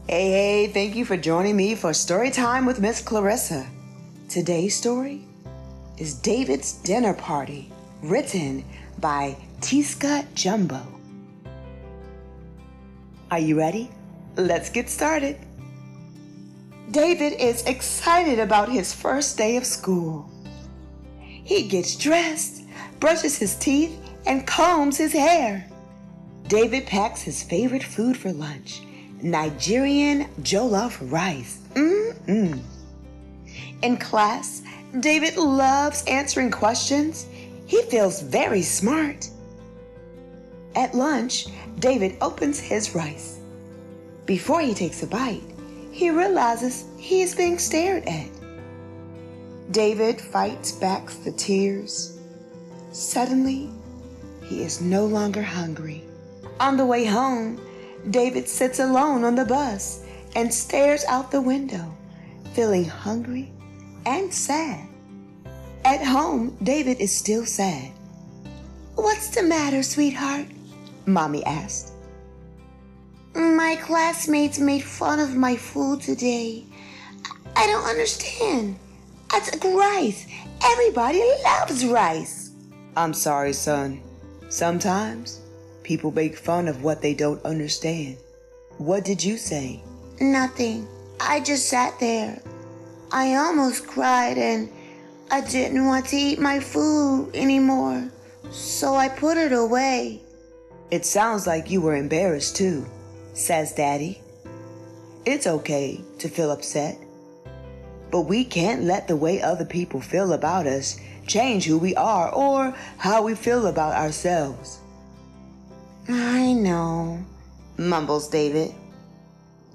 Hey, thank you for joining me for Storytime with Ms Clarisa. Today's story is David's Dinner Party, written by Tieska Jumbo. Are you ready? Let's get started. David is excited about his first day of school. He gets dressed, brushes his teeth, and combs his hair. David packs his favorite food for lunch, Nigerian jollof rice. In class, David loves answering questions. He feels very smart. At lunch, David opens his rice. Before he takes a bite, he realizes he is being stared at. David fights back the tears. Suddenly, he is no longer hungry. On the way home, David sits alone on the bus and stares out the window, feeling hungry and sad. At home, David is still sad. "What's the matter, sweetheart?" Mommy asked. "My classmates made fun of my food today. I don't understand. It's rice. Everybody loves rice." "I'm sorry, son. Sometimes people make fun of what they don't understand. What did you say?" "Nothing. I just sat there. I almost cried and I didn't want to eat my food anymore, so I put it away." "It sounds like you were embarrassed too," says Daddy. "It's okay to feel upset, but we can't let the way other people feel about us change who we are or how we feel about ourselves." "I know," mumbles David.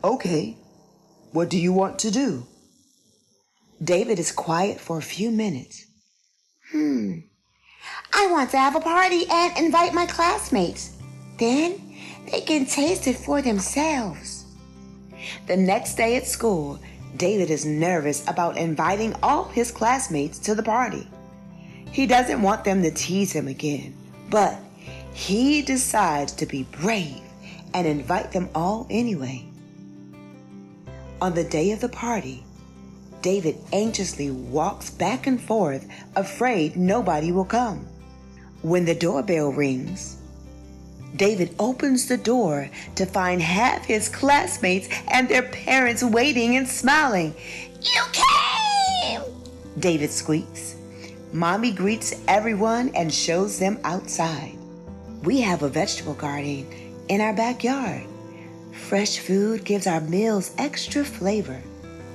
"Okay, what do you want to do?" David is quiet for a few minutes. "I want to have a party and invite my classmates. Then they can taste it for themselves." The next day at school, David is nervous about inviting all his classmates to the party. He doesn't want them to tease him again, but he decides to be brave and invite them all anyway. On the day of the party, David anxiously walks back and forth, afraid nobody will come. When the doorbell rings, David opens the door to find half his classmates and their parents waiting and smiling. "You came!" David squeaks. Mommy greets everyone and shows them outside. "We have a vegetable garden in our backyard. Fresh food gives our meals extra flavor,"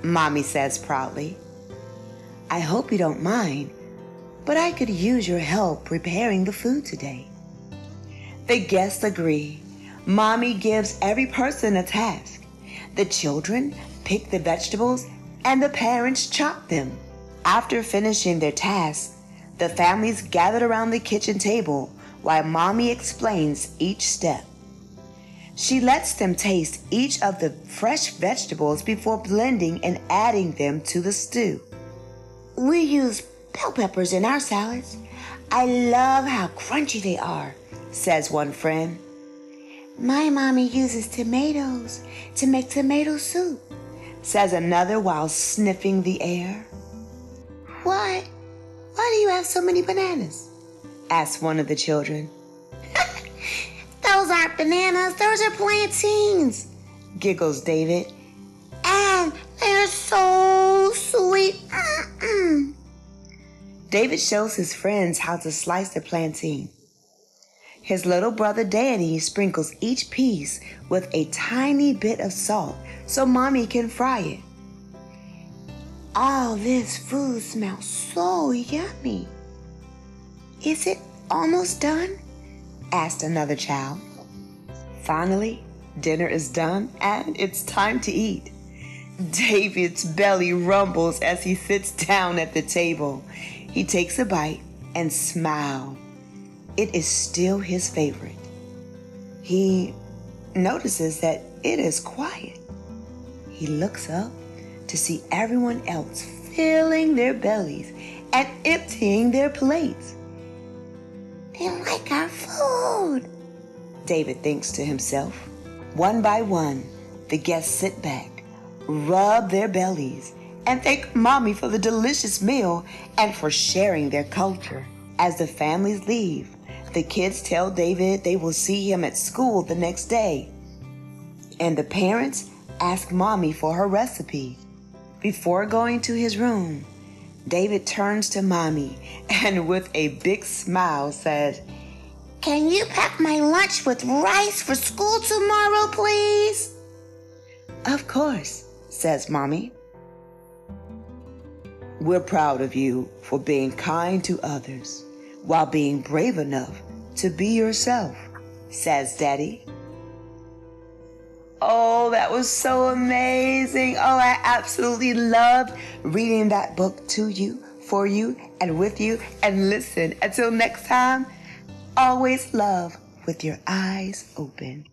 Mommy says proudly. "I hope you don't mind, but I could use your help preparing the food today." The guests agree. Mommy gives every person a task. The children pick the vegetables and the parents chop them. After finishing their tasks, the families gathered around the kitchen table while Mommy explains each step. She lets them taste each of the fresh vegetables before blending and adding them to the stew. "We use bell peppers in our salads. I love how crunchy they are," says one friend. "My mommy uses tomatoes to make tomato soup," says another while sniffing the air. Why do you have so many bananas?" asks one of the children. "Those aren't bananas, those are plantains," giggles David. "And they're so sweet." David shows his friends how to slice the plantain. His little brother Danny sprinkles each piece with a tiny bit of salt so Mommy can fry it. "All this food smells so yummy. Is it almost done?" asked another child. Finally, dinner is done and it's time to eat. David's belly rumbles as he sits down at the table. He takes a bite and smiles. It is still his favorite. He notices that it is quiet. He looks up to see everyone else filling their bellies and emptying their plates. "They like our food," David thinks to himself. One by one, The guests sit back, rub their bellies, and thank Mommy for the delicious meal and for sharing their culture. As the families leave, the kids tell David they will see him at school the next day. And the parents ask Mommy for her recipe. Before going to his room, David turns to Mommy and with a big smile says, "Can you pack my lunch with rice for school tomorrow, please?" "Of course," says Mommy. "We're proud of you for being kind to others while being brave enough to be yourself," says Daddy. Oh, that was so amazing. Oh, I absolutely loved reading that book to you, for you, and with you. And listen, until next time, always love with your eyes open.